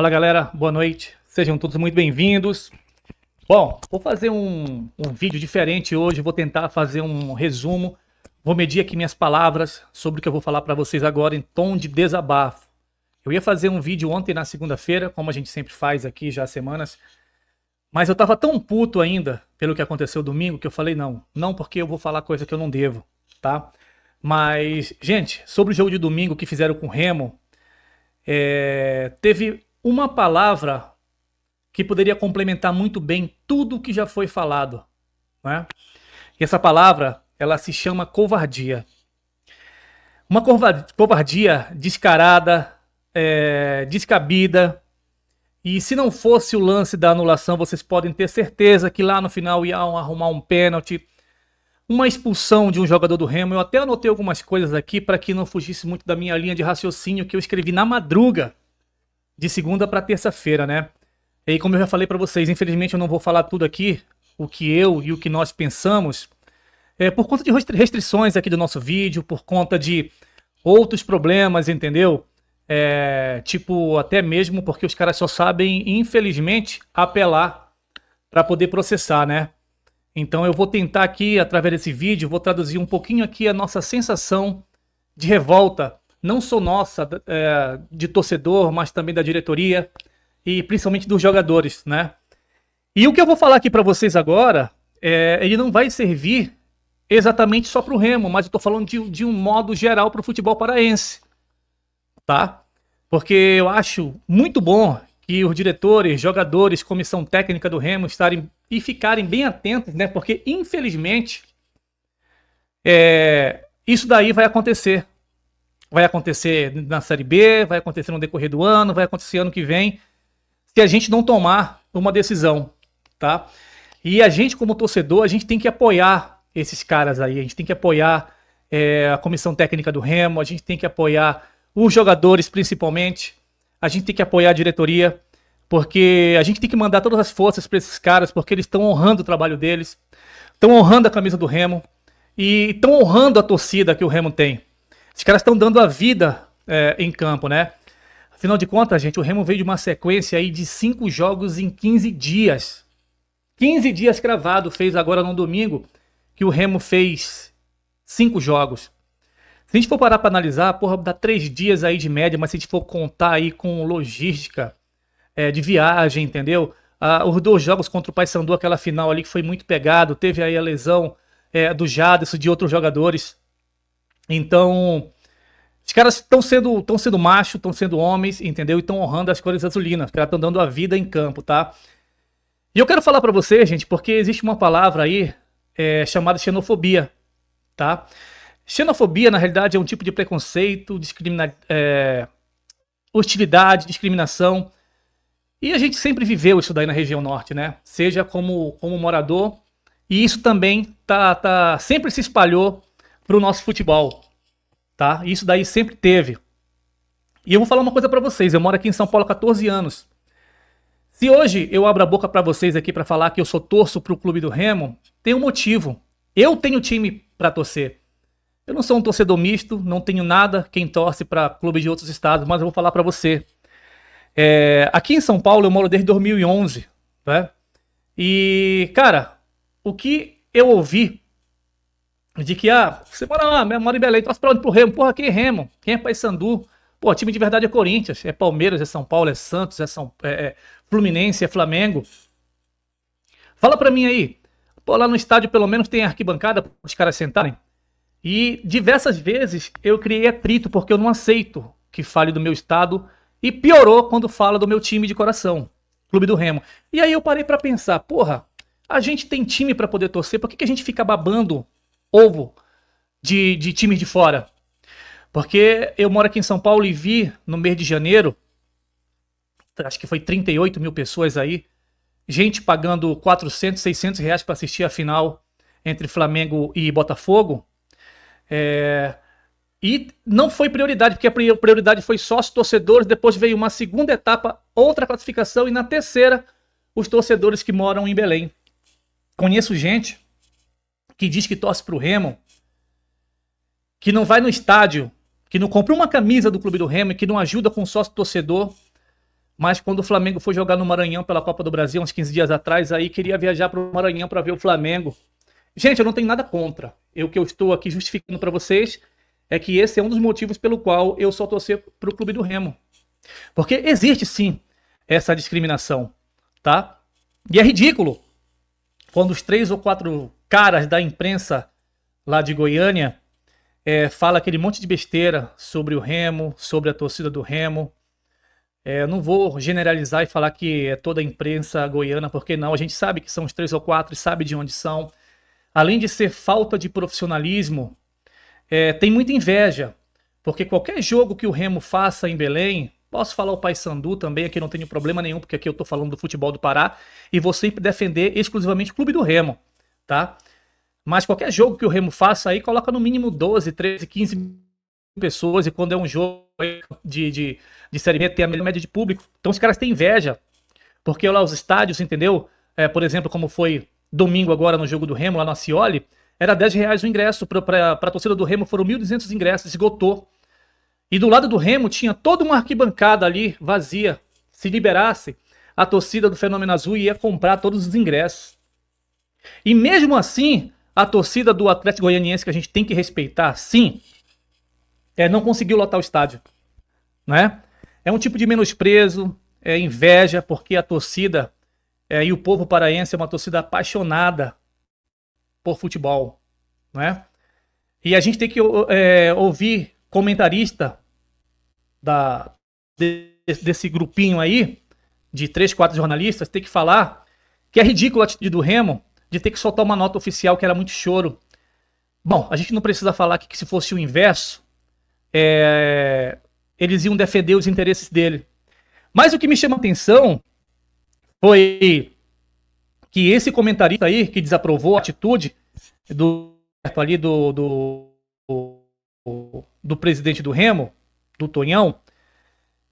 Fala galera, boa noite, sejam todos muito bem-vindos. Bom, vou fazer um vídeo diferente hoje, vou tentar fazer um resumo, vou medir aqui minhas palavras sobre o que eu vou falar para vocês agora em tom de desabafo. Eu ia fazer um vídeo ontem na segunda-feira, como a gente sempre faz aqui já há semanas, mas eu tava tão puto ainda pelo que aconteceu domingo que eu falei não porque eu vou falar coisa que eu não devo, tá? Mas, gente, sobre o jogo de domingo que fizeram com o Remo, teve uma palavra que poderia complementar muito bem tudo o que já foi falado, né? E essa palavra, ela se chama covardia. Uma covardia descarada, descabida. E se não fosse o lance da anulação, vocês podem ter certeza que lá no final iam arrumar um pênalti, uma expulsão de um jogador do Remo. Eu até anotei algumas coisas aqui para que não fugisse muito da minha linha de raciocínio que eu escrevi na madruga de segunda para terça-feira, né? E como eu já falei para vocês, infelizmente eu não vou falar tudo aqui, o que eu e o que nós pensamos, por conta de restrições aqui do nosso vídeo, por conta de outros problemas, entendeu? Tipo, até mesmo porque os caras só sabem, infelizmente, apelar para poder processar, né? Então eu vou tentar aqui, através desse vídeo, vou traduzir um pouquinho aqui a nossa sensação de revolta, não só nossa, de torcedor, mas também da diretoria e principalmente dos jogadores, né? E o que eu vou falar aqui para vocês agora, ele não vai servir exatamente só para o Remo, mas eu tô falando de um modo geral para o futebol paraense, tá? Porque eu acho muito bom que os diretores, jogadores, comissão técnica do Remo ficarem bem atentos, né? Porque infelizmente isso daí vai acontecer. Vai acontecer na Série B, vai acontecer no decorrer do ano, vai acontecer ano que vem, se a gente não tomar uma decisão, tá? E a gente, como torcedor, a gente tem que apoiar esses caras aí, a gente tem que apoiar a comissão técnica do Remo, a gente tem que apoiar os jogadores principalmente, a gente tem que apoiar a diretoria, porque a gente tem que mandar todas as forças para esses caras, porque eles estão honrando o trabalho deles, estão honrando a camisa do Remo e estão honrando a torcida que o Remo tem. Os caras estão dando a vida em campo, né? Afinal de contas, gente, o Remo veio de uma sequência aí de 5 jogos em 15 dias. 15 dias cravado fez agora no domingo, que o Remo fez 5 jogos. Se a gente for parar para analisar, porra, dá 3 dias aí de média, mas se a gente for contar aí com logística de viagem, entendeu? Os 2 jogos contra o Paysandu, aquela final ali que foi muito pegado, teve aí a lesão do Jadson, de outros jogadores. Então, os caras estão sendo machos, estão sendo homens, entendeu? E estão honrando as cores azulinas. Os caras estão dando a vida em campo, tá? E eu quero falar pra vocês, gente, porque existe uma palavra aí chamada xenofobia, tá? Xenofobia, na realidade, é um tipo de preconceito, hostilidade, discriminação. E a gente sempre viveu isso daí na região norte, né? Seja como morador. E isso também sempre se espalhou pro nosso futebol, tá? Isso daí sempre teve. E eu vou falar uma coisa pra vocês, eu moro aqui em São Paulo há 14 anos. Se hoje eu abro a boca pra vocês aqui pra falar que eu sou torço pro clube do Remo, tem um motivo. Eu tenho time pra torcer. Eu não sou um torcedor misto, não tenho nada quem torce pra clube de outros estados, mas eu vou falar pra você. Aqui em São Paulo eu moro desde 2011, né? E, cara, o que eu ouvi de que, você mora lá, mora em Belém, torce pra onde? Pro Remo. Porra, quem é Remo? Quem é Paysandu? Pô, time de verdade é Corinthians, é Palmeiras, é São Paulo, é Santos, é Fluminense, é Flamengo. Fala pra mim aí. Pô, lá no estádio pelo menos tem arquibancada para os caras sentarem. E diversas vezes eu criei atrito porque eu não aceito que fale do meu estado e piorou quando fala do meu time de coração, Clube do Remo. E aí eu parei pra pensar, porra, a gente tem time pra poder torcer, por que a gente fica babando ovo de times de fora? Porque eu moro aqui em São Paulo e vi no mês de janeiro, acho que foi 38 mil pessoas aí, gente pagando 400, 600 reais para assistir a final entre Flamengo e Botafogo. E não foi prioridade, porque a prioridade foi sócios torcedores, depois veio uma segunda etapa, outra classificação, e na terceira, os torcedores que moram em Belém. Conheço gente que diz que torce pro Remo, que não vai no estádio, que não compra uma camisa do Clube do Remo e que não ajuda com sócio torcedor, mas quando o Flamengo foi jogar no Maranhão pela Copa do Brasil, uns 15 dias atrás, aí queria viajar para o Maranhão para ver o Flamengo. Gente, eu não tenho nada contra. O que eu estou aqui justificando para vocês é que esse é um dos motivos pelo qual eu só torcer para o Clube do Remo. Porque existe sim essa discriminação, tá? E é ridículo quando os 3 ou 4 caras da imprensa lá de Goiânia fala aquele monte de besteira sobre o Remo, sobre a torcida do Remo. Não vou generalizar e falar que é toda a imprensa goiana, porque não, a gente sabe que são os 3 ou 4 e sabe de onde são. Além de ser falta de profissionalismo, tem muita inveja, porque qualquer jogo que o Remo faça em Belém, posso falar o Paysandu também, aqui não tenho problema nenhum, porque aqui eu estou falando do futebol do Pará, e vou sempre defender exclusivamente o Clube do Remo, tá? Mas qualquer jogo que o Remo faça aí, coloca no mínimo 12, 13, 15 mil pessoas, e quando é um jogo de Série B, tem a melhor média de público. Então os caras têm inveja, porque lá os estádios, entendeu? Por exemplo, como foi domingo agora no jogo do Remo, lá no Acioli, era R$10 o ingresso, para a torcida do Remo foram 1.200 ingressos, esgotou. E do lado do Remo tinha toda uma arquibancada ali, vazia. Se liberasse, a torcida do Fenômeno Azul ia comprar todos os ingressos. E mesmo assim, a torcida do Atlético Goianiense, que a gente tem que respeitar, sim, não conseguiu lotar o estádio, né? É um tipo de menosprezo, inveja, porque a torcida e o povo paraense é uma torcida apaixonada por futebol, né? E a gente tem que ouvir comentarista desse grupinho aí, de 3, 4 jornalistas, ter que falar que é ridículo a atitude do Remo de ter que soltar uma nota oficial que era muito choro. Bom, a gente não precisa falar que se fosse o inverso, eles iam defender os interesses dele. Mas o que me chama a atenção foi que esse comentarista aí, que desaprovou a atitude do presidente do Remo, do Tonhão,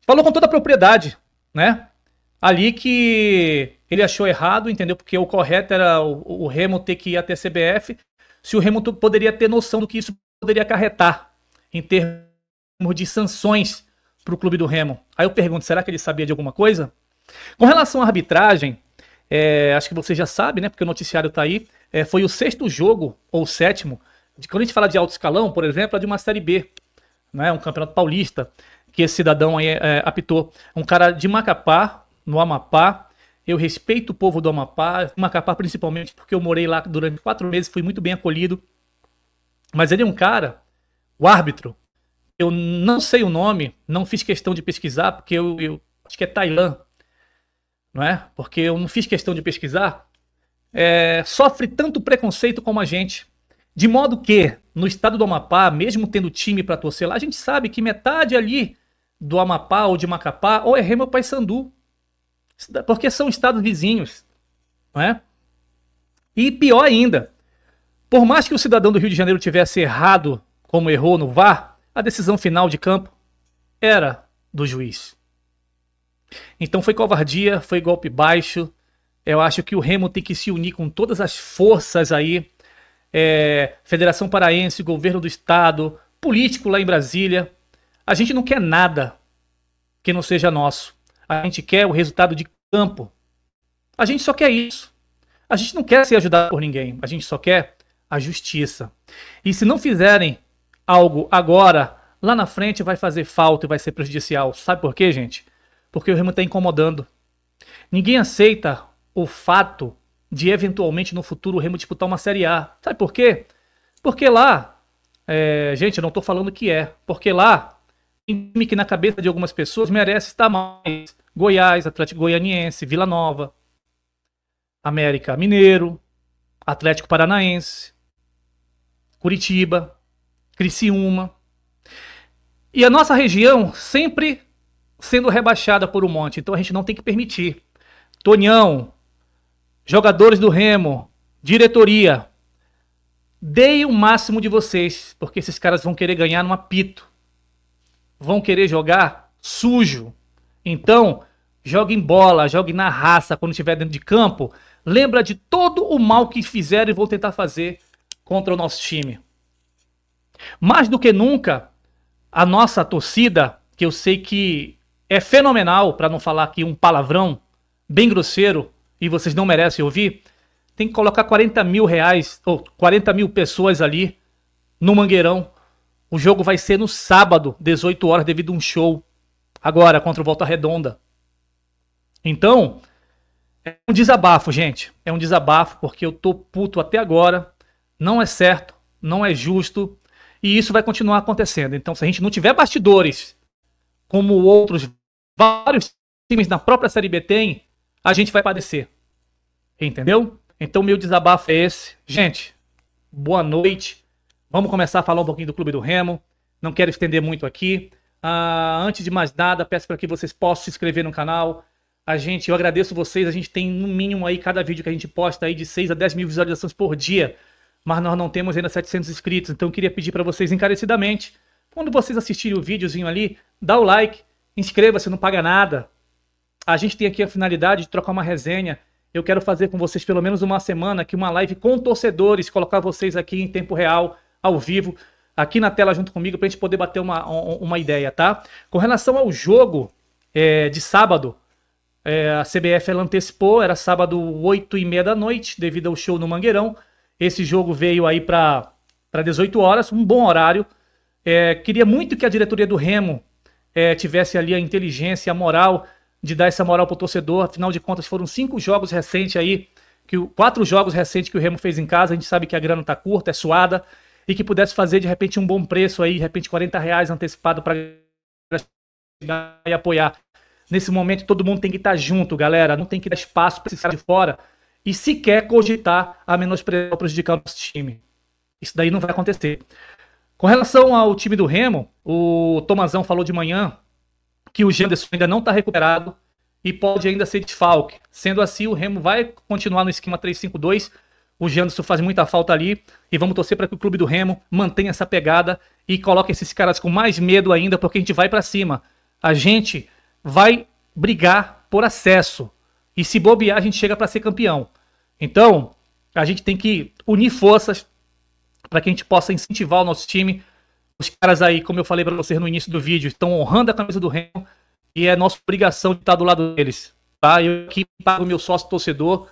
falou com toda a propriedade, né? Ali que ele achou errado, entendeu? Porque o correto era o Remo ter que ir até a CBF, se o Remo poderia ter noção do que isso poderia acarretar em termos de sanções para o clube do Remo. Aí eu pergunto, será que ele sabia de alguma coisa? Com relação à arbitragem, acho que você já sabe, né? Porque o noticiário está aí. Foi o 6º jogo, ou o 7º, quando a gente fala de alto escalão, por exemplo, é de uma Série B, né? Um campeonato paulista, que esse cidadão aí apitou. Um cara de Macapá, no Amapá. Eu respeito o povo do Amapá, Macapá principalmente, porque eu morei lá durante 4 meses, fui muito bem acolhido. Mas ele é um cara, o árbitro, eu não sei o nome, não fiz questão de pesquisar, porque eu acho que é Tailã, não é? Porque eu não fiz questão de pesquisar. Sofre tanto preconceito como a gente. De modo que, no estado do Amapá, mesmo tendo time para torcer lá, a gente sabe que metade ali do Amapá ou de Macapá ou é Remo ou Paysandu. Porque são estados vizinhos, não é? E pior ainda, por mais que o cidadão do Rio de Janeiro tivesse errado, como errou no VAR, a decisão final de campo era do juiz. Então foi covardia, foi golpe baixo. Eu acho que o Remo tem que se unir com todas as forças aí, Federação Paraense, governo do estado, político lá em Brasília. A gente não quer nada que não seja nosso. A gente quer o resultado de campo. A gente só quer isso. A gente não quer ser ajudado por ninguém. A gente só quer a justiça. E se não fizerem algo agora, lá na frente vai fazer falta e vai ser prejudicial. Sabe por quê, gente? Porque o Remo está incomodando. Ninguém aceita o fato de, eventualmente, no futuro, o Remo disputar uma Série A. Sabe por quê? Porque lá, gente, eu não estou falando que porque lá, tem time que na cabeça de algumas pessoas merece estar mais. Goiás, Atlético Goianiense, Vila Nova, América Mineiro, Atlético Paranaense, Curitiba, Criciúma. E a nossa região sempre sendo rebaixada por um monte. Então a gente não tem que permitir. Tonhão, jogadores do Remo, diretoria, deem o máximo de vocês, porque esses caras vão querer ganhar no apito. Vão querer jogar sujo. Então, joguem bola, joguem na raça quando estiver dentro de campo. Lembra de todo o mal que fizeram e vão tentar fazer contra o nosso time. Mais do que nunca, a nossa torcida, que eu sei que é fenomenal, para não falar aqui um palavrão bem grosseiro, e vocês não merecem ouvir, tem que colocar 40 mil reais, ou 40 mil pessoas ali no Mangueirão. O jogo vai ser no sábado, 18 horas, devido a um show, agora, contra o Volta Redonda. Então, é um desabafo, gente. É um desabafo, porque eu tô puto até agora. Não é certo, não é justo, e isso vai continuar acontecendo. Então, se a gente não tiver bastidores, como outros vários times na própria Série B tem, a gente vai padecer. Entendeu? Então, meu desabafo é esse. Gente, boa noite. Vamos começar a falar um pouquinho do Clube do Remo. Não quero estender muito aqui. Antes de mais nada, peço para que vocês possam se inscrever no canal. Eu agradeço vocês. A gente tem no mínimo aí, cada vídeo que a gente posta aí, de 6 a 10 mil visualizações por dia. Mas nós não temos ainda 700 inscritos. Então eu queria pedir para vocês encarecidamente, quando vocês assistirem o videozinho ali, dá o like, inscreva-se, não paga nada. A gente tem aqui a finalidade de trocar uma resenha. Eu quero fazer com vocês pelo menos uma semana aqui uma live com torcedores, colocar vocês aqui em tempo real, ao vivo, aqui na tela junto comigo, para a gente poder bater uma ideia, tá? Com relação ao jogo de sábado, a CBF ela antecipou, era sábado 8h30 da noite, devido ao show no Mangueirão. Esse jogo veio aí para 18 horas, um bom horário. Queria muito que a diretoria do Remo tivesse ali a inteligência, a moral de dar essa moral pro torcedor. Afinal de contas, foram 4 jogos recentes que o Remo fez em casa. A gente sabe que a grana tá curta, é suada, e que pudesse fazer de repente um bom preço aí, de repente R$40 antecipado para e apoiar. Nesse momento todo mundo tem que estar junto, galera, não tem que dar espaço para esse cara de fora e sequer cogitar a menosprezar ou prejudicar o nosso time. Isso daí não vai acontecer. Com relação ao time do Remo, o Tomazão falou de manhã que o Janderson ainda não está recuperado e pode ainda ser desfalque. Sendo assim, o Remo vai continuar no esquema 3-5-2. O Janderson faz muita falta ali e vamos torcer para que o clube do Remo mantenha essa pegada e coloque esses caras com mais medo ainda, porque a gente vai para cima. A gente vai brigar por acesso e se bobear a gente chega para ser campeão. Então, a gente tem que unir forças para que a gente possa incentivar o nosso time. Os caras aí, como eu falei para vocês no início do vídeo, estão honrando a camisa do Remo e é nossa obrigação de estar do lado deles. Tá? Eu aqui pago o meu sócio torcedor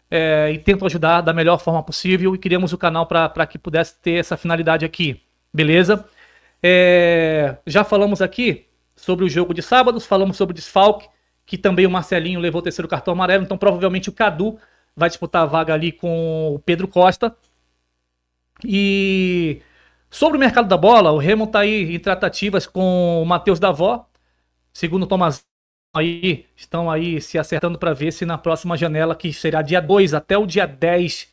e tento ajudar da melhor forma possível e criamos o canal para que pudesse ter essa finalidade aqui. Beleza? Já falamos aqui sobre o jogo de sábado, falamos sobre o desfalque, que também o Marcelinho levou o 3º cartão amarelo, então provavelmente o Cadu vai disputar a vaga ali com o Pedro Costa. E sobre o mercado da bola, o Remo está aí em tratativas com o Matheus Davó, segundo o Tomás, estão aí se acertando para ver se na próxima janela, que será dia 2 até o dia 10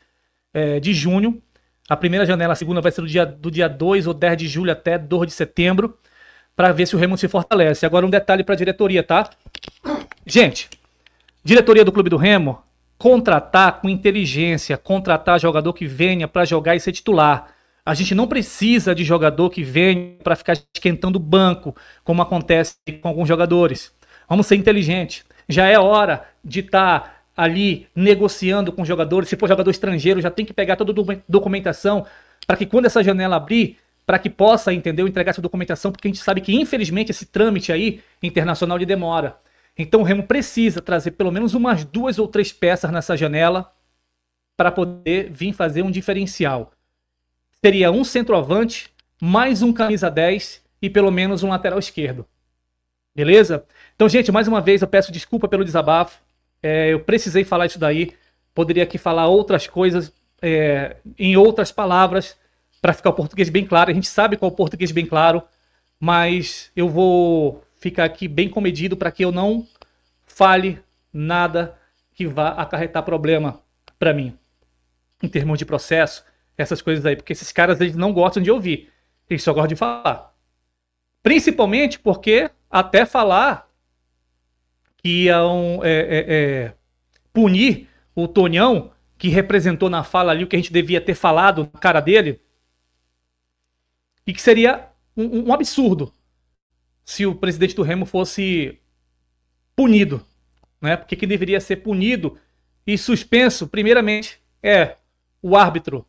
de junho, a primeira janela, a segunda vai ser do dia 2 ou 10 de julho até 2 de setembro, para ver se o Remo se fortalece. Agora um detalhe para a diretoria, tá? Gente, diretoria do Clube do Remo, contratar com inteligência, contratar jogador que venha para jogar e ser titular. A gente não precisa de jogador que venha para ficar esquentando o banco, como acontece com alguns jogadores. Vamos ser inteligentes. Já é hora de estar ali negociando com jogadores. Se for jogador estrangeiro, já tem que pegar toda a documentação para que quando essa janela abrir, para que possa, entendeu, entregar essa documentação, porque a gente sabe que infelizmente esse trâmite aí internacional de demora. Então o Remo precisa trazer pelo menos umas 2 ou 3 peças nessa janela para poder vir fazer um diferencial. Seria um centroavante, mais um camisa 10 e pelo menos um lateral esquerdo. Beleza? Então, gente, mais uma vez eu peço desculpa pelo desabafo. Eu precisei falar isso daí. Poderia aqui falar outras coisas em outras palavras para ficar o português bem claro. A gente sabe qual é o português bem claro, mas eu vou ficar aqui bem comedido para que eu não fale nada que vá acarretar problema para mim, em termos de processo, essas coisas aí, porque esses caras eles não gostam de ouvir, eles só gostam de falar. Principalmente porque até falar que iam punir o Tonhão, que representou na fala ali o que a gente devia ter falado na cara dele, e que seria um absurdo se o presidente do Remo fosse punido, né? Porque quem deveria ser punido e suspenso, primeiramente, é o árbitro,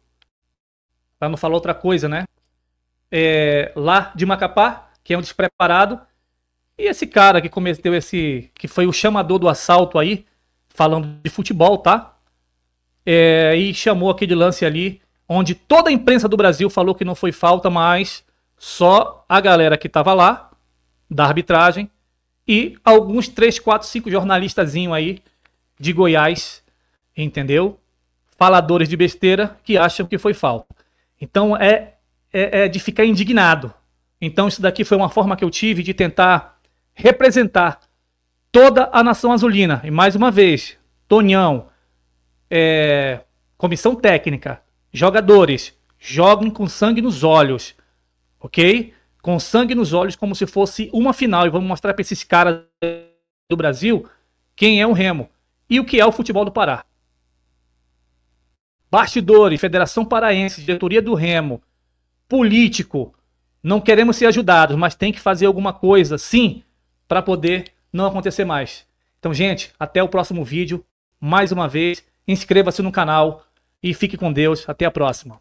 para não falar outra coisa, né? Lá de Macapá, que é um despreparado, E esse cara que cometeu que foi o chamador do assalto aí, falando de futebol, tá? E chamou aquele lance ali, onde toda a imprensa do Brasil falou que não foi falta, mas só a galera que tava lá, da arbitragem, e alguns 3, 4, 5 jornalistazinhos aí de Goiás, entendeu? Faladores de besteira que acham que foi falta. Então é de ficar indignado. Então isso daqui foi uma forma que eu tive de tentar representar toda a nação azulina. E mais uma vez, Tonhão, comissão técnica, jogadores, joguem com sangue nos olhos, ok? Com sangue nos olhos, como se fosse uma final. E vamos mostrar para esses caras do Brasil quem é o Remo e o que é o futebol do Pará. Bastidores, Federação Paraense, diretoria do Remo, político, não queremos ser ajudados, mas tem que fazer alguma coisa, sim, para poder não acontecer mais. Então, gente, até o próximo vídeo. Mais uma vez, inscreva-se no canal e fique com Deus. Até a próxima.